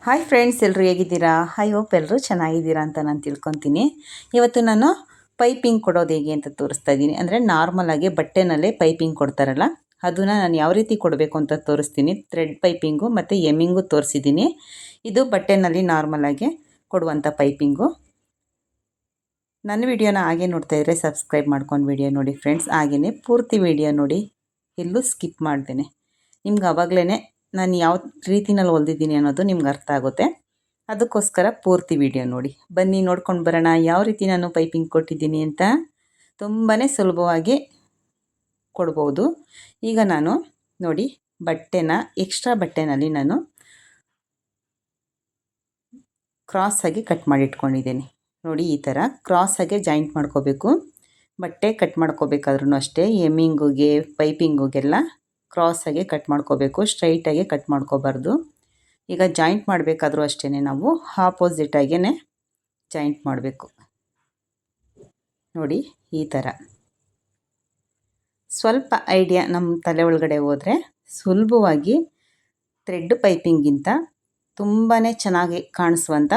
Hi friends, ಎಲ್ಲರೂ ಹೇಗಿದ್ದೀರಾ? I hope ಎಲ್ಲರೂ ಚೆನ್ನಾಗಿದ್ದೀರಾ ಅಂತ ನಾನು ತಿಳ್ಕೊತೀನಿ. ಇವತ್ತು ನಾನು ಪೈಪಿಂಗ್ ಕೊಡೋದು ಹೇಗೆ ಅಂತ ತೋರಿಸ್ತಾ ಇದ್ದೀನಿ. ಅಂದರೆ ನಾರ್ಮಲಾಗಿ ಬಟ್ಟೆನಲ್ಲೇ ಪೈಪಿಂಗ್ ಕೊಡ್ತಾರಲ್ಲ, ಅದನ್ನು ನಾನು ಯಾವ ರೀತಿ ಕೊಡಬೇಕು ಅಂತ ತೋರಿಸ್ತೀನಿ. ಥ್ರೆಡ್ ಪೈಪಿಂಗು ಮತ್ತು ಎಮ್ಮಿಂಗು ತೋರಿಸಿದ್ದೀನಿ. ಇದು ಬಟ್ಟೆನಲ್ಲಿ ನಾರ್ಮಲಾಗಿ ಕೊಡುವಂಥ ಪೈಪಿಂಗು. ನನ್ನ ವಿಡಿಯೋನ ಹಾಗೆ ನೋಡ್ತಾ ಇದ್ದರೆ ಸಬ್ಸ್ಕ್ರೈಬ್ ಮಾಡ್ಕೊಂಡು ವಿಡಿಯೋ ನೋಡಿ ಫ್ರೆಂಡ್ಸ್. ಹಾಗೆಯೇ ಪೂರ್ತಿ ವಿಡಿಯೋ ನೋಡಿ, ಎಲ್ಲೂ ಸ್ಕಿಪ್ ಮಾಡ್ದೇನೆ. ನಿಮ್ಗೆ ಆವಾಗಲೇ ನಾನು ಯಾವ ರೀತಿನಲ್ಲಿ ಹೊಲ್ದಿದ್ದೀನಿ ಅನ್ನೋದು ನಿಮ್ಗೆ ಅರ್ಥ ಆಗುತ್ತೆ. ಅದಕ್ಕೋಸ್ಕರ ಪೂರ್ತಿ ವಿಡಿಯೋ ನೋಡಿ. ಬನ್ನಿ ನೋಡ್ಕೊಂಡು ಬರೋಣ ಯಾವ ರೀತಿ ನಾನು ಪೈಪಿಂಗ್ ಕೊಟ್ಟಿದ್ದೀನಿ ಅಂತ. ತುಂಬಾ ಸುಲಭವಾಗಿ ಕೊಡ್ಬೋದು. ಈಗ ನಾನು ನೋಡಿ ಎಕ್ಸ್ಟ್ರಾ ಬಟ್ಟೆನಲ್ಲಿ ನಾನು ಕ್ರಾಸಾಗಿ ಕಟ್ ಮಾಡಿ ಇಟ್ಕೊಂಡಿದ್ದೀನಿ. ನೋಡಿ, ಈ ಥರ ಕ್ರಾಸಾಗೆ ಜಾಯಿಂಟ್ ಮಾಡ್ಕೋಬೇಕು. ಬಟ್ಟೆ ಕಟ್ ಮಾಡ್ಕೋಬೇಕಾದ್ರೂ ಅಷ್ಟೇ, ಎಮ್ಮಿಂಗುಗೆ ಪೈಪಿಂಗುಗೆಲ್ಲ ಕ್ರಾಸಾಗೆ ಕಟ್ ಮಾಡ್ಕೋಬೇಕು, ಸ್ಟ್ರೈಟಾಗಿ ಕಟ್ ಮಾಡ್ಕೋಬಾರ್ದು. ಈಗ ಜಾಯಿಂಟ್ ಮಾಡಬೇಕಾದ್ರೂ ಅಷ್ಟೇ, ನಾವು ಆಪೋಸಿಟಾಗೇ ಜಾಯಿಂಟ್ ಮಾಡಬೇಕು. ನೋಡಿ, ಈ ಥರ ಸ್ವಲ್ಪ ಐಡಿಯಾ ನಮ್ಮ ತಲೆ ಒಳಗಡೆ ಹೋದರೆ ಸುಲಭವಾಗಿ ಥ್ರೆಡ್ ಪೈಪಿಂಗಿಂತ ತುಂಬಾ ಚೆನ್ನಾಗಿ ಕಾಣಿಸುವಂಥ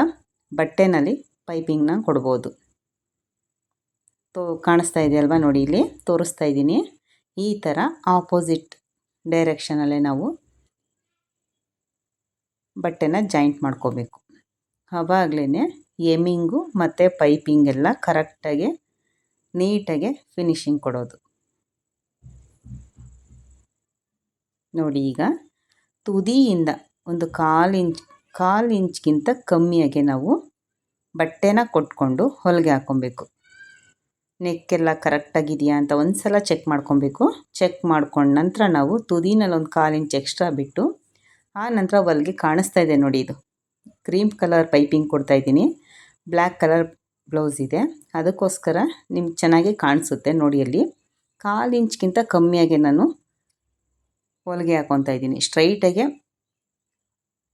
ಬಟ್ಟೆನಲ್ಲಿ ಪೈಪಿಂಗ್ನ ಕೊಡ್ಬೋದು. ಕಾಣಿಸ್ತಾ ಇದೆಯಲ್ವಾ? ನೋಡಿ, ಇಲ್ಲಿ ತೋರಿಸ್ತಾ ಇದ್ದೀನಿ. ಈ ಥರ ಆಪೋಸಿಟ್ ಡೈರೆಕ್ಷನಲ್ಲೇ ನಾವು ಬಟ್ಟೆನ ಜಾಯಿಂಟ್ ಮಾಡ್ಕೋಬೇಕು. ಆವಾಗಲೇ ಎಮ್ಮಿಂಗು ಮತ್ತು ಪೈಪಿಂಗ್ ಎಲ್ಲ ಕರೆಕ್ಟಾಗಿ ನೀಟಾಗಿ ಫಿನಿಶಿಂಗ್ ಕೊಡೋದು. ನೋಡಿ, ಈಗ ತುದಿಯಿಂದ ಒಂದು ಕಾಲು ಇಂಚ್ಗಿಂತ ಕಮ್ಮಿಯಾಗೆ ನಾವು ಬಟ್ಟೆನ ಕೊಟ್ಕೊಂಡು ಹೊಲಿಗೆ ಹಾಕ್ಕೊಬೇಕು. ನೆಕ್ಕೆಲ್ಲ ಕರೆಕ್ಟಾಗಿದೆಯಾ ಅಂತ ಒಂದು ಸಲ ಚೆಕ್ ಮಾಡ್ಕೊಬೇಕು. ಚೆಕ್ ಮಾಡ್ಕೊಂಡು ನಂತರ ನಾವು ತುದಿನಲ್ಲಿ ಒಂದು 1/4 ಇಂಚ್ ಎಕ್ಸ್ಟ್ರಾ ಬಿಟ್ಟು ಆ ನಂತರ ಹೊಲಿಗೆ ಕಾಣಿಸ್ತಾ ಇದೆ ನೋಡಿ, ಇದು ಕ್ರೀಮ್ ಕಲರ್ ಪೈಪಿಂಗ್ ಕೊಡ್ತಾಯಿದ್ದೀನಿ. ಬ್ಲ್ಯಾಕ್ ಕಲರ್ ಬ್ಲೌಸ್ ಇದೆ, ಅದಕ್ಕೋಸ್ಕರ ನಿಮ್ಗೆ ಚೆನ್ನಾಗಿ ಕಾಣಿಸುತ್ತೆ. ನೋಡಿ, ಅಲ್ಲಿ 1/4 ಇಂಚ್ಗಿಂತ ಕಮ್ಮಿಯಾಗೆ ನಾನು ಹೊಲಿಗೆ ಹಾಕ್ಕೊತಾ ಇದ್ದೀನಿ ಸ್ಟ್ರೈಟಾಗೆ.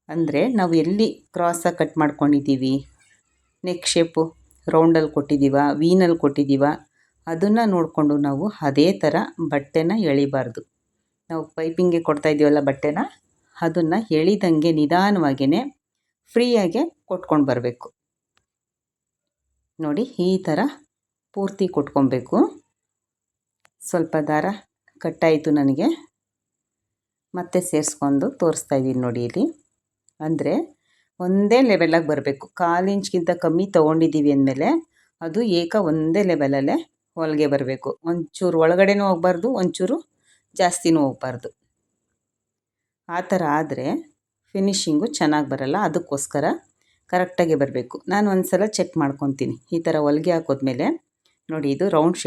ಅಂದರೆ ನಾವು ಎಲ್ಲಿ ಕ್ರಾಸಾಗಿ ಕಟ್ ಮಾಡ್ಕೊಂಡಿದ್ದೀವಿ, ನೆಕ್ ಶೇಪು ರೌಂಡಲ್ಲಿ ಕೊಟ್ಟಿದ್ದೀವ, ವೀನಲ್ಲಿ ಕೊಟ್ಟಿದ್ದೀವ, ಅದನ್ನು ನೋಡಿಕೊಂಡು ನಾವು ಅದೇ ಥರ ಬಟ್ಟೆನ ಎಳಿಬಾರ್ದು. ನಾವು ಪೈಪಿಂಗ್ಗೆ ಕೊಡ್ತಾಯಿದ್ದೀವಲ್ಲ ಬಟ್ಟೆನ, ಅದನ್ನು ಎಳಿದಂಗೆ ನಿಧಾನವಾಗಿಯೇ ಫ್ರೀಯಾಗೆ ಕೊಟ್ಕೊಂಡು ಬರಬೇಕು. ನೋಡಿ, ಈ ಥರ ಪೂರ್ತಿ ಕೊಟ್ಕೊಬೇಕು. ಸ್ವಲ್ಪ ದಾರ ಕಟ್ಟಾಯಿತು ನನಗೆ, ಮತ್ತೆ ಸೇರಿಸ್ಕೊಂಡು ತೋರಿಸ್ತಾ ಇದ್ದೀನಿ ನೋಡಿ ಇಲ್ಲಿ. ಅಂದರೆ ಒಂದೇ ಲೆವೆಲಾಗಿ ಬರಬೇಕು. 1/4 ಇಂಚ್ಗಿಂತ ಕಮ್ಮಿ ತೊಗೊಂಡಿದ್ದೀವಿ ಅಂದಮೇಲೆ ಅದು ಒಂದೇ ಲೆವೆಲಲ್ಲೇ ಹೊಲಿಗೆ ಬರಬೇಕು. ಒಂಚೂರು ಒಳಗಡೆನೂ ಹೋಗಬಾರ್ದು, ಒಂಚೂರು ಜಾಸ್ತಿನೂ ಹೋಗಬಾರ್ದು. ಆ ಥರ ಆದರೆ ಫಿನಿಶಿಂಗು ಚೆನ್ನಾಗಿ ಬರಲ್ಲ. ಅದಕ್ಕೋಸ್ಕರ ಕರೆಕ್ಟಾಗಿ ಬರಬೇಕು. ನಾನು ಒಂದು ಸಲ ಚೆಕ್ ಮಾಡ್ಕೊತೀನಿ. ಈ ಥರ ಹೊಲಿಗೆ ಹಾಕೋದ್ಮೇಲೆ ನೋಡಿ, ಇದು ರೌಂಡ್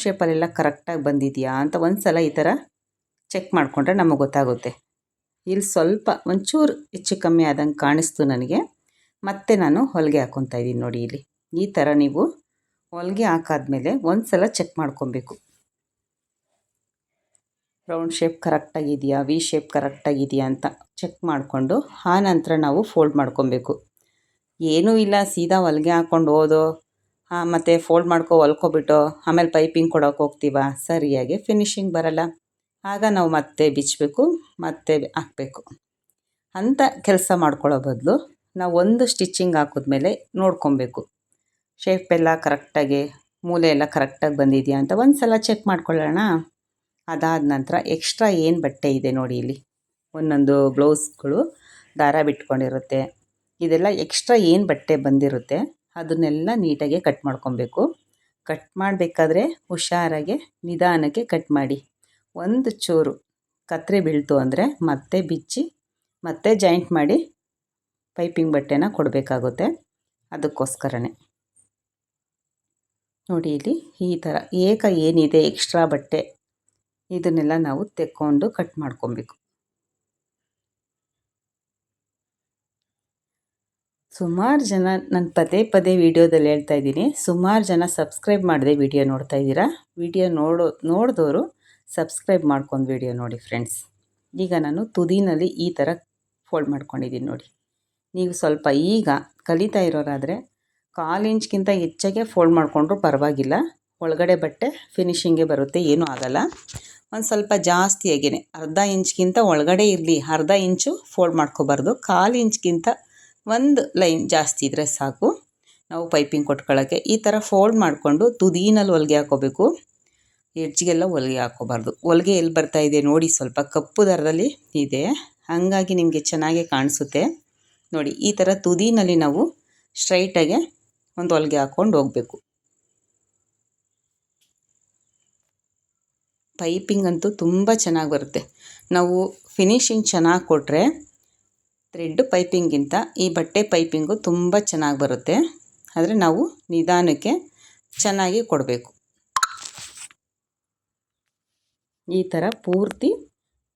ಶೇಪಲ್ಲೆಲ್ಲ ಕರೆಕ್ಟಾಗಿ ಬಂದಿದೆಯಾ ಅಂತ ಒಂದು ಸಲ ಈ ಥರ ಚೆಕ್ ಮಾಡಿಕೊಂಡ್ರೆ ನಮಗೆ ಗೊತ್ತಾಗುತ್ತೆ. ಇಲ್ಲಿ ಸ್ವಲ್ಪ ಒಂಚೂರು ಹೆಚ್ಚು ಕಮ್ಮಿ ಆದಂಗೆ ಕಾಣಿಸ್ತು ನನಗೆ. ಮತ್ತೆ ನಾನು ಹೊಲಿಗೆ ಹಾಕ್ಕೊತಾ ಇದ್ದೀನಿ ನೋಡಿ. ಇಲ್ಲಿ ಈ ಥರ ನೀವು ಹೊಲಿಗೆ ಹಾಕಾದ್ಮೇಲೆ ಒಂದು ಸಲ ಚೆಕ್ ಮಾಡ್ಕೊಬೇಕು. ರೌಂಡ್ ಶೇಪ್ ಕರೆಕ್ಟಾಗಿದೆಯಾ, ವಿ ಶೇಪ್ ಕರೆಕ್ಟಾಗಿದೆಯಾ ಅಂತ ಚೆಕ್ ಮಾಡಿಕೊಂಡು ಆ ನಂತರ ನಾವು ಫೋಲ್ಡ್ ಮಾಡ್ಕೊಬೇಕು. ಏನೂ ಇಲ್ಲ, ಸೀದಾ ಹೊಲಿಗೆ ಹಾಕ್ಕೊಂಡು ಮತ್ತು ಫೋಲ್ಡ್ ಹೊಲ್ಕೊಬಿಟ್ಟು ಆಮೇಲೆ ಪೈಪಿಂಗ್ ಕೊಡೋಕೆ ಹೋಗ್ತೀವ, ಸರಿಯಾಗಿ ಫಿನಿಶಿಂಗ್ ಬರಲ್ಲ. ಆಗ ನಾವು ಮತ್ತೆ ಬಿಚ್ಚಬೇಕು, ಮತ್ತೆ ಹಾಕಬೇಕು ಅಂತ ಕೆಲಸ ಮಾಡ್ಕೊಳ್ಳೋ ಬದಲು ನಾವು ಒಂದು ಸ್ಟಿಚ್ಚಿಂಗ್ ಹಾಕಿದ್ಮೇಲೆ ನೋಡ್ಕೊಬೇಕು. ಶೇಪೆಲ್ಲ ಕರೆಕ್ಟಾಗಿ, ಮೂಲೆ ಎಲ್ಲ ಕರೆಕ್ಟಾಗಿ ಬಂದಿದೆಯಾ ಅಂತ ಒಂದು ಸಲ ಚೆಕ್ ಮಾಡ್ಕೊಳ್ಳೋಣ. ಅದಾದ ನಂತರ ಎಕ್ಸ್ಟ್ರಾ ಏನು ಬಟ್ಟೆ ಇದೆ ನೋಡಿ, ಇಲ್ಲಿ ಒಂದೊಂದು ಬ್ಲೌಸ್ಗಳು ದಾರ ಬಿಟ್ಕೊಂಡಿರುತ್ತೆ. ಇದೆಲ್ಲ ಎಕ್ಸ್ಟ್ರಾ ಏನು ಬಟ್ಟೆ ಬಂದಿರುತ್ತೆ ಅದನ್ನೆಲ್ಲ ನೀಟಾಗಿ ಕಟ್ ಮಾಡ್ಕೊಬೇಕು. ಕಟ್ ಮಾಡಬೇಕಾದ್ರೆ ಹುಷಾರಾಗಿ ನಿಧಾನಕ್ಕೆ ಕಟ್ ಮಾಡಿ. ಒಂದು ಚೂರು ಕತ್ತರಿ ಬೀಳ್ತು ಅಂದರೆ ಮತ್ತೆ ಬಿಚ್ಚಿ ಮತ್ತೆ ಜಾಯಿಂಟ್ ಮಾಡಿ ಪೈಪಿಂಗ್ ಬಟ್ಟೆನ ಕೊಡಬೇಕಾಗುತ್ತೆ. ಅದಕ್ಕೋಸ್ಕರನೇ ನೋಡಿ, ಇಲ್ಲಿ ಈ ಥರ ಏನಿದೆ ಎಕ್ಸ್ಟ್ರಾ ಬಟ್ಟೆ ಇದನ್ನೆಲ್ಲ ನಾವು ತೆಕ್ಕೊಂಡು ಕಟ್ ಮಾಡ್ಕೊಬೇಕು. ಸುಮಾರು ಜನ ನಾನು ಪದೇ ವಿಡಿಯೋದಲ್ಲಿ ಹೇಳ್ತಾ ಇದ್ದೀನಿ, ಸುಮಾರು ಜನ ಸಬ್ಸ್ಕ್ರೈಬ್ ಮಾಡದೆ ವಿಡಿಯೋ ನೋಡ್ತಾ ಇದ್ದೀರಾ. ವಿಡಿಯೋ ನೋಡಿದವರು ಸಬ್ಸ್ಕ್ರೈಬ್ ಮಾಡ್ಕೊಂಡು ವಿಡಿಯೋ ನೋಡಿ ಫ್ರೆಂಡ್ಸ್. ಈಗ ನಾನು ತುದಿನಲ್ಲಿ ಈ ಥರ ಫೋಲ್ಡ್ ಮಾಡ್ಕೊಂಡಿದ್ದೀನಿ ನೋಡಿ. ನೀವು ಸ್ವಲ್ಪ ಈಗ ಕಲಿತಾ ಇರೋರಾದರೆ 1/4 ಇಂಚ್ಗಿಂತ ಹೆಚ್ಚಾಗೆ ಫೋಲ್ಡ್ ಮಾಡಿಕೊಂಡ್ರೂ ಪರವಾಗಿಲ್ಲ. ಒಳಗಡೆ ಬಟ್ಟೆ ಫಿನಿಶಿಂಗೇ ಬರುತ್ತೆ, ಏನೂ ಆಗಲ್ಲ. ಒಂದು ಸ್ವಲ್ಪ ಜಾಸ್ತಿಯಾಗಿಯೇ ಅರ್ಧ ಇಂಚ್ಗಿಂತ ಒಳಗಡೆ ಇರಲಿ, ಅರ್ಧ ಇಂಚು ಫೋಲ್ಡ್ ಮಾಡ್ಕೋಬಾರ್ದು, 1/4 ಇಂಚ್ಗಿಂತ ಒಂದು ಲೈನ್ ಜಾಸ್ತಿ ಇದ್ದರೆ ಸಾಕು ನಾವು ಪೈಪಿಂಗ್ ಕೊಟ್ಕೊಳ್ಳೋಕ್ಕೆ. ಈ ಥರ ಫೋಲ್ಡ್ ಮಾಡಿಕೊಂಡು ತುದಿನಲ್ಲಿ ಹೊಲಿಗೆ ಹಾಕೋಬೇಕು, ಎಡ್ಜ್ಗೆಲ್ಲ ಹೊಲಿಗೆ ಹಾಕೋಬಾರ್ದು. ಹೊಲಿಗೆ ಎಲ್ಲಿ ಬರ್ತಾಯಿದೆ ನೋಡಿ, ಸ್ವಲ್ಪ ಕಪ್ಪು ದಾರದಲ್ಲಿ ಇದೆ, ಹಾಗಾಗಿ ನಿಮಗೆ ಚೆನ್ನಾಗೇ ಕಾಣಿಸುತ್ತೆ ನೋಡಿ. ಈ ಥರ ತುದಿನಲ್ಲಿ ನಾವು ಸ್ಟ್ರೈಟಾಗೆ ಒಂದು ಹೊಲಿಗೆ ಹಾಕ್ಕೊಂಡು ಹೋಗಬೇಕು. ಪೈಪಿಂಗ್ ಅಂತೂ ತುಂಬ ಚೆನ್ನಾಗಿ ಬರುತ್ತೆ. ನಾವು ಫಿನಿಶಿಂಗ್ ಚೆನ್ನಾಗಿ ಕೊಟ್ಟರೆ ಥ್ರೆಡ್ ಪೈಪಿಂಗಿಂತ ಈ ಬಟ್ಟೆ ಪೈಪಿಂಗು ತುಂಬ ಚೆನ್ನಾಗಿ ಬರುತ್ತೆ. ಆದರೆ ನಾವು ನಿಧಾನಕ್ಕೆ ಚೆನ್ನಾಗಿ ಕೊಡಬೇಕು. ಈ ಥರ ಪೂರ್ತಿ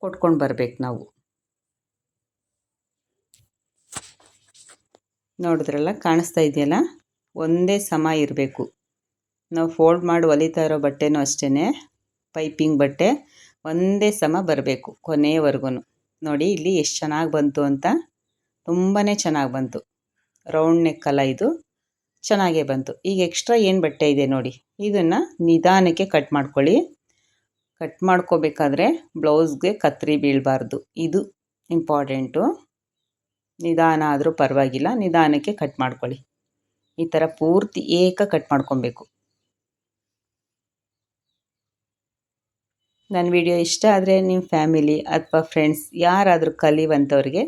ಕೊಟ್ಕೊಂಡು ಬರಬೇಕು ನಾವು. ನೋಡಿದ್ರಲ್ಲ, ಕಾಣಿಸ್ತಾ ಇದೆಯಲ್ಲ, ಒಂದೇ ಸಮ ಇರಬೇಕು. ನಾವು ಫೋಲ್ಡ್ ಮಾಡಿ ಹೊಲಿತಾ ಇರೋ ಬಟ್ಟೆನೂ ಅಷ್ಟೇ, ಪೈಪಿಂಗ್ ಬಟ್ಟೆ ಒಂದೇ ಸಮ ಬರಬೇಕು ಕೊನೆಯವರೆಗೂ. ನೋಡಿ ಇಲ್ಲಿ ಎಷ್ಟು ಚೆನ್ನಾಗಿ ಬಂತು ಅಂತ, ತುಂಬಾ ಚೆನ್ನಾಗಿ ಬಂತು. ರೌಂಡ್ ನೆಕ್ಕಲ್ಲ ಇದು, ಚೆನ್ನಾಗೇ ಬಂತು. ಈಗ ಎಕ್ಸ್ಟ್ರಾ ಏನು ಬಟ್ಟೆ ಇದೆ ನೋಡಿ, ಇದನ್ನು ನಿಧಾನಕ್ಕೆ ಕಟ್ ಮಾಡ್ಕೊಳ್ಳಿ. ಕಟ್ ಮಾಡ್ಕೋಬೇಕಾದ್ರೆ ಬ್ಲೌಸ್ಗೆ ಕತ್ತರಿ ಬೀಳಬಾರ್ದು, ಇದು ಇಂಪಾರ್ಟೆಂಟು. ನಿಧಾನ ಆದರೂ ಪರವಾಗಿಲ್ಲ, ನಿಧಾನಕ್ಕೆ ಕಟ್ ಮಾಡ್ಕೊಳ್ಳಿ. ಈ ಥರ ಪೂರ್ತಿ ಕಟ್ ಮಾಡ್ಕೊಬೇಕು. ನನ್ನ ವಿಡಿಯೋ ಇಷ್ಟ ಆದರೆ ನಿಮ್ಮ ಫ್ಯಾಮಿಲಿ ಅಥವಾ ಫ್ರೆಂಡ್ಸ್ ಯಾರಾದರೂ ಕಲಿಯುವಂಥವ್ರಿಗೆ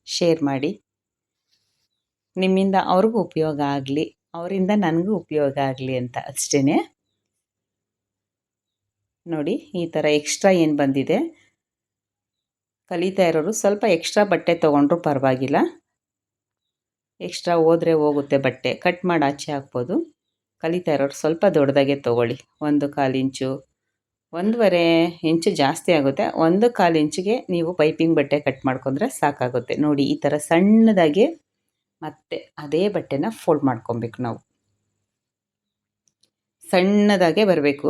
ಶೇರ್ ಮಾಡಿ. ನಿಮ್ಮಿಂದ ಅವ್ರಿಗೂ ಉಪಯೋಗ ಆಗಲಿ, ಅವರಿಂದ ನನಗೂ ಉಪಯೋಗ ಆಗಲಿ ಅಂತ ಅಷ್ಟೇ. ನೋಡಿ ಈ ಥರ ಎಕ್ಸ್ಟ್ರಾ ಏನು ಬಂದಿದೆ, ಕಲಿತಾ ಇರೋರು ಸ್ವಲ್ಪ ಎಕ್ಸ್ಟ್ರಾ ಬಟ್ಟೆ ತೊಗೊಂಡ್ರೂ ಪರವಾಗಿಲ್ಲ. ಎಕ್ಸ್ಟ್ರಾ ಹೋದರೆ ಹೋಗುತ್ತೆ ಬಟ್ಟೆ, ಕಟ್ ಮಾಡಿ ಆಚೆ ಹಾಕ್ಬೋದು. ಕಲಿತಾ ಇರೋರು ಸ್ವಲ್ಪ ದೊಡ್ಡದಾಗೆ ತೊಗೊಳ್ಳಿ. 1/4 ಇಂಚು, 1.5 ಇಂಚು ಜಾಸ್ತಿ ಆಗುತ್ತೆ. 1/4 ಇಂಚಿಗೆ ನೀವು ಪೈಪಿಂಗ್ ಬಟ್ಟೆ ಕಟ್ ಮಾಡ್ಕೊಂಡ್ರೆ ಸಾಕಾಗುತ್ತೆ. ನೋಡಿ ಈ ಥರ ಸಣ್ಣದಾಗಿ ಮತ್ತೆ ಅದೇ ಬಟ್ಟೆನ ಫೋಲ್ಡ್ ಮಾಡ್ಕೊಬೇಕು. ನಾವು ಸಣ್ಣದಾಗೆ ಬರಬೇಕು.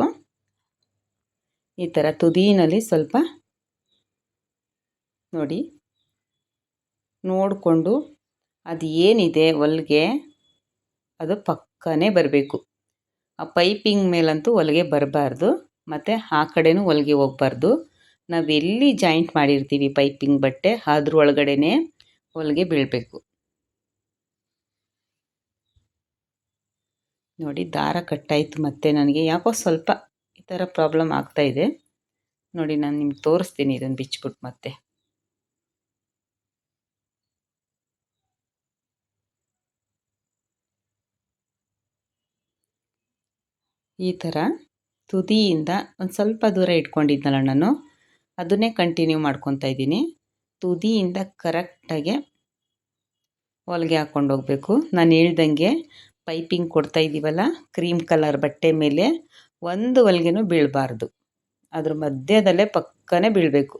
ಈ ಥರ ತುದಿನಲ್ಲಿ ಸ್ವಲ್ಪ ನೋಡಿ ನೋಡಿಕೊಂಡು ಅದು ಏನಿದೆ ಹೊಲಿಗೆ ಅದು ಪಕ್ಕನೇ ಬರಬೇಕು. ಆ ಪೈಪಿಂಗ್ ಮೇಲಂತೂ ಹೊಲಿಗೆ ಬರಬಾರ್ದು, ಮತ್ತು ಆ ಕಡೆನೂ ಹೊಲಿಗೆ ಹೋಗಬಾರ್ದು. ನಾವೆಲ್ಲಿ ಜಾಯಿಂಟ್ ಮಾಡಿರ್ತೀವಿ ಪೈಪಿಂಗ್ ಬಟ್ಟೆ ಅದ್ರ ಒಳಗಡೆನೇ ಹೊಲಿಗೆ ಬೀಳಬೇಕು. ನೋಡಿ ದಾರ ಕಟ್ಟಾಯಿತು, ಮತ್ತು ನನಗೆ ಯಾಕೋ ಸ್ವಲ್ಪ ಈ ಥರ ಪ್ರಾಬ್ಲಮ್ ಆಗ್ತಾಯಿದೆ ನೋಡಿ. ನಾನು ನಿಮ್ಗೆ ತೋರಿಸ್ತೀನಿ ಇದನ್ನು ಬಿಚ್ಚಿಬಿಟ್ಟು. ಮತ್ತೆ ಈ ಥರ ತುದಿಯಿಂದ ಒಂದು ಸ್ವಲ್ಪ ದೂರ ಇಟ್ಕೊಂಡಿದ್ನಲ್ಲ ನಾನು, ಅದನ್ನೇ ಕಂಟಿನ್ಯೂ ಮಾಡ್ಕೊತಾ ಇದ್ದೀನಿ. ತುದಿಯಿಂದ ಕರೆಕ್ಟಾಗೆ ಹೊಲಿಗೆ ಹಾಕ್ಕೊಂಡು ಹೋಗಬೇಕು. ನಾನು ಹೇಳ್ದಂಗೆ ಪೈಪಿಂಗ್ ಕೊಡ್ತಾ ಇದ್ದೀವಲ್ಲ, ಕ್ರೀಮ್ ಕಲರ್ ಬಟ್ಟೆ ಮೇಲೆ ಒಂದು ಹೊಲಿಗೆನೂ ಬೀಳಬಾರ್ದು, ಅದ್ರ ಮಧ್ಯದಲ್ಲೇ ಪಕ್ಕನೇ ಬೀಳಬೇಕು.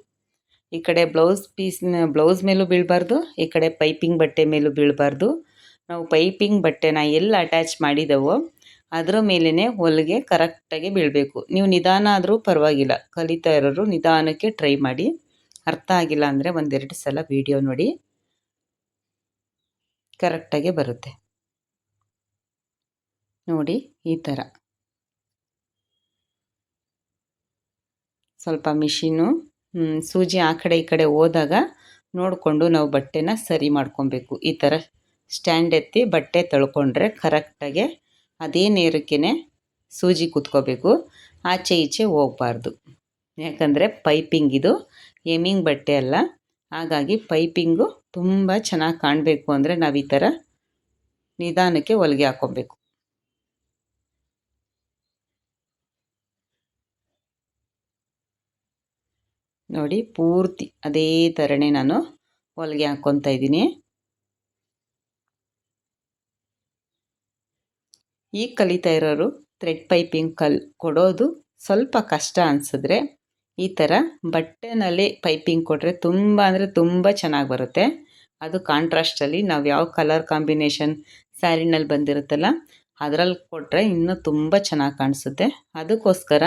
ಈ ಕಡೆ ಬ್ಲೌಸ್ ಮೇಲೂ ಬೀಳಬಾರ್ದು, ಈ ಕಡೆ ಪೈಪಿಂಗ್ ಬಟ್ಟೆ ಮೇಲೂ ಬೀಳಬಾರ್ದು. ನಾವು ಪೈಪಿಂಗ್ ಬಟ್ಟೆನ ಎಲ್ಲ ಅಟ್ಯಾಚ್ ಮಾಡಿದವೋ ಅದರ ಮೇಲೇ ಹೊಲಿಗೆ ಕರೆಕ್ಟಾಗಿ ಬೀಳಬೇಕು. ನೀವು ನಿಧಾನ ಆದರೂ ಪರವಾಗಿಲ್ಲ, ಕಲಿತಾ ಇರೋರು ನಿಧಾನಕ್ಕೆ ಟ್ರೈ ಮಾಡಿ. ಅರ್ಥ ಆಗಿಲ್ಲ ಅಂದರೆ 1-2 ಸಲ ವಿಡಿಯೋ ನೋಡಿ, ಕರೆಕ್ಟಾಗೆ ಬರುತ್ತೆ. ನೋಡಿ ಈ ಥರ ಸ್ವಲ್ಪ ಮಿಷಿನು ಸೂಜಿ ಆ ಕಡೆ ಈ ಕಡೆ ಹೋದಾಗ ನೋಡಿಕೊಂಡು ನಾವು ಬಟ್ಟೆನ ಸರಿ ಮಾಡ್ಕೊಬೇಕು. ಈ ಥರ ಸ್ಟ್ಯಾಂಡ್ ಎತ್ತಿ ಬಟ್ಟೆ ತಳ್ಕೊಂಡ್ರೆ ಕರೆಕ್ಟಾಗೆ ಅದೇ ನೇರಕ್ಕೇ ಸೂಜಿ ಕೂತ್ಕೋಬೇಕು, ಆಚೆ ಈಚೆ ಹೋಗಬಾರ್ದು. ಯಾಕಂದರೆ ಪೈಪಿಂಗ್ ಇದು ಎಮ್ಮಿಂಗ್ ಬಟ್ಟೆ ಅಲ್ಲ, ಹಾಗಾಗಿ ಪೈಪಿಂಗು ತುಂಬ ಚೆನ್ನಾಗಿ ಕಾಣಬೇಕು ಅಂದರೆ ನಾವು ಈ ಥರ ನಿಧಾನಕ್ಕೆ ಹೊಲಿಗೆ ಹಾಕ್ಕೊಬೇಕು. ನೋಡಿ ಪೂರ್ತಿ ಅದೇ ಥರನೇ ನಾನು ಹೊಲಿಗೆ ಹಾಕ್ಕೊತಾ ಇದ್ದೀನಿ. ಈಗ ಕಲಿತಾ ಇರೋರು ಥ್ರೆಡ್ ಪೈಪಿಂಗ್ ಕೊಡೋದು ಸ್ವಲ್ಪ ಕಷ್ಟ ಅನಿಸಿದ್ರೆ ಈ ಥರ ಬಟ್ಟೆನಲ್ಲಿ ಪೈಪಿಂಗ್ ಕೊಟ್ಟರೆ ತುಂಬ ಅಂದರೆ ತುಂಬ ಚೆನ್ನಾಗಿ ಬರುತ್ತೆ. ಅದು ಕಾಂಟ್ರಾಸ್ಟಲ್ಲಿ ನಾವು ಯಾವ ಕಲರ್ ಕಾಂಬಿನೇಷನ್ ಸ್ಯಾರಿನಲ್ಲಿ ಬಂದಿರುತ್ತಲ್ಲ ಅದರಲ್ಲಿ ಕೊಟ್ಟರೆ ಇನ್ನೂ ತುಂಬ ಚೆನ್ನಾಗಿ ಕಾಣಿಸುತ್ತೆ. ಅದಕ್ಕೋಸ್ಕರ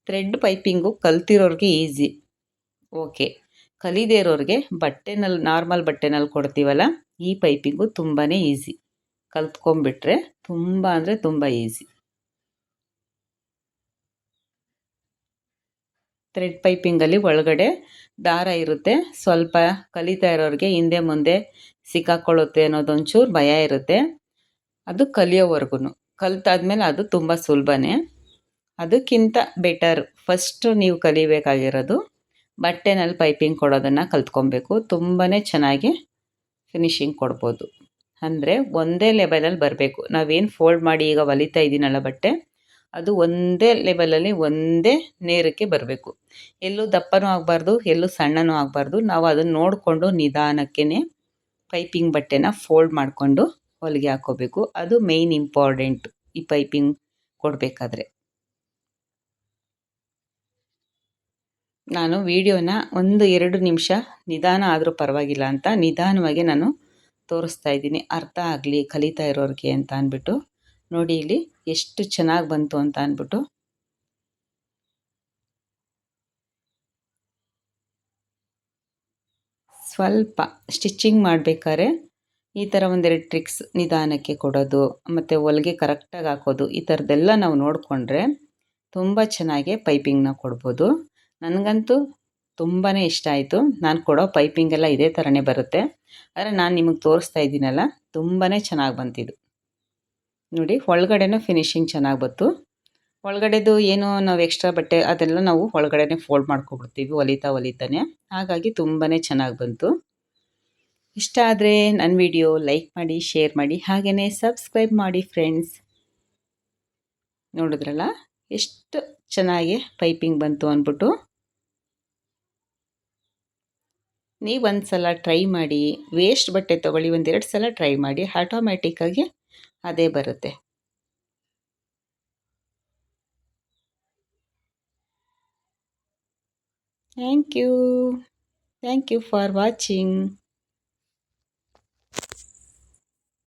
ಥ್ರೆಡ್ ಪೈಪಿಂಗು ಕಲ್ತಿರೋರಿಗೆ ಈಸಿ, ಓಕೆ. ಕಲಿದೇ ಇರೋರಿಗೆ ಬಟ್ಟೆನಲ್ಲಿ ನಾರ್ಮಲ್ ಬಟ್ಟೆನಲ್ಲಿ ಕೊಡ್ತೀವಲ್ಲ ಈ ಪೈಪಿಂಗು ತುಂಬಾ ಈಸಿ. ಕಲ್ತ್ಕೊಂಡ್ಬಿಟ್ರೆ ತುಂಬ ಅಂದರೆ ತುಂಬ ಈಸಿ. ಥ್ರೆಡ್ ಪೈಪಿಂಗಲ್ಲಿ ಒಳಗಡೆ ದಾರ ಇರುತ್ತೆ. ಸ್ವಲ್ಪ ಕಲಿತಾ ಇರೋರಿಗೆ ಹಿಂದೆ ಮುಂದೆ ಸಿಕ್ಕಾಕೊಳ್ಳುತ್ತೆ ಅನ್ನೋದೊಂಚೂರು ಭಯ ಇರುತ್ತೆ. ಅದು ಕಲಿಯೋವರೆಗೂ ಕಲ್ತಾದ್ಮೇಲೆ ಅದು ತುಂಬ ಸುಲಭನೇ. ಅದಕ್ಕಿಂತ ಬೆಟರ್ ಫಸ್ಟು ನೀವು ಕಲಿಬೇಕಾಗಿರೋದು ಬಟ್ಟೆನಲ್ಲಿ ಪೈಪಿಂಗ್ ಕೊಡೋದನ್ನು ಕಲ್ತ್ಕೊಬೇಕು. ತುಂಬಾ ಚೆನ್ನಾಗಿ ಫಿನಿಶಿಂಗ್ ಕೊಡ್ಬೋದು. ಅಂದರೆ ಒಂದೇ ಲೆವೆಲಲ್ಲಿ ಬರಬೇಕು. ನಾವೇನು ಫೋಲ್ಡ್ ಮಾಡಿ ಈಗ ಹೊಲಿತಾ ಇದ್ದೀನಲ್ಲ ಬಟ್ಟೆ, ಅದು ಒಂದೇ ಲೆವೆಲಲ್ಲಿ ಒಂದೇ ನೇರಕ್ಕೆ ಬರಬೇಕು. ಎಲ್ಲೂ ದಪ್ಪನೂ ಆಗಬಾರ್ದು, ಎಲ್ಲೂ ಸಣ್ಣನೂ ಆಗಬಾರ್ದು. ನಾವು ಅದನ್ನು ನೋಡಿಕೊಂಡು ನಿಧಾನಕ್ಕೇ ಪೈಪಿಂಗ್ ಬಟ್ಟೆನ ಫೋಲ್ಡ್ ಮಾಡಿಕೊಂಡು ಹೊಲಿಗೆ ಹಾಕ್ಕೋಬೇಕು. ಅದು ಮೇಯ್ನ್ ಇಂಪಾರ್ಟೆಂಟ್ ಈ ಪೈಪಿಂಗ್ ಕೊಡಬೇಕಾದ್ರೆ. ನಾನು ವಿಡಿಯೋನ 1-2 ನಿಮಿಷ ನಿಧಾನ ಆದರೂ ಪರವಾಗಿಲ್ಲ ಅಂತ ನಿಧಾನವಾಗಿ ನಾನು ತೋರಿಸ್ತಾ ಇದ್ದೀನಿ, ಅರ್ಥ ಆಗಲಿ ಕಲಿತಾ ಇರೋರಿಗೆ ಅಂತ ಅಂದ್ಬಿಟ್ಟು. ನೋಡಿ ಇಲ್ಲಿ ಎಷ್ಟು ಚೆನ್ನಾಗಿ ಬಂತು ಅಂತ ಅಂದ್ಬಿಟ್ಟು. ಸ್ವಲ್ಪ ಸ್ಟಿಚ್ಚಿಂಗ್ ಮಾಡಬೇಕಾದ್ರೆ ಈ ಥರ ಒಂದೆರಡು ಟ್ರಿಕ್ಸ್ ನಿಧಾನಕ್ಕೆ ಕೊಡೋದು, ಮತ್ತು ಹೊಲಿಗೆ ಕರೆಕ್ಟಾಗಿ ಹಾಕೋದು, ಈ ಥರದ್ದೆಲ್ಲ ನಾವು ನೋಡಿಕೊಂಡ್ರೆ ತುಂಬ ಚೆನ್ನಾಗಿ ಪೈಪಿಂಗ್ನ ಕೊಡ್ಬೋದು. ನನಗಂತೂ ತುಂಬಾ ಇಷ್ಟ ಆಯಿತು. ನಾನು ಕೊಡೋ ಪೈಪಿಂಗೆಲ್ಲ ಇದೇ ಥರನೇ ಬರುತ್ತೆ. ಆದರೆ ನಾನು ನಿಮಗೆ ತೋರಿಸ್ತಾ ಇದ್ದೀನಲ್ಲ, ತುಂಬಾ ಚೆನ್ನಾಗಿ ಬಂತಿದ್ದು. ನೋಡಿ ಒಳಗಡೆನೂ ಫಿನಿಶಿಂಗ್ ಚೆನ್ನಾಗಿ ಬಂತು. ಒಳಗಡೆದು ಏನು ನಾವು ಎಕ್ಸ್ಟ್ರಾ ಬಟ್ಟೆ ಅದೆಲ್ಲ ನಾವು ಒಳಗಡೆನೇ ಫೋಲ್ಡ್ ಮಾಡ್ಕೊಬಿಡ್ತೀವಿ ಹೊಲಿತಾನೆ. ಹಾಗಾಗಿ ತುಂಬಾ ಚೆನ್ನಾಗಿ ಬಂತು. ಇಷ್ಟ ಆದರೆ ನನ್ನ ವಿಡಿಯೋ ಲೈಕ್ ಮಾಡಿ, ಶೇರ್ ಮಾಡಿ, ಹಾಗೆಯೇ ಸಬ್ಸ್ಕ್ರೈಬ್ ಮಾಡಿ ಫ್ರೆಂಡ್ಸ್. ನೋಡಿದ್ರಲ್ಲ ಎಷ್ಟು ಚೆನ್ನಾಗಿ ಪೈಪಿಂಗ್ ಬಂತು ಅಂದ್ಬಿಟ್ಟು. ನೀವು ಒಂದು ಸಲ ಟ್ರೈ ಮಾಡಿ, ವೇಸ್ಟ್ ಬಟ್ಟೆ ತೊಗೊಳ್ಳಿ, 1-2 ಸಲ ಟ್ರೈ ಮಾಡಿ, ಆಟೋಮ್ಯಾಟಿಕ್ಕಾಗಿ ಅದೇ ಬರುತ್ತೆ. Thank you for watching.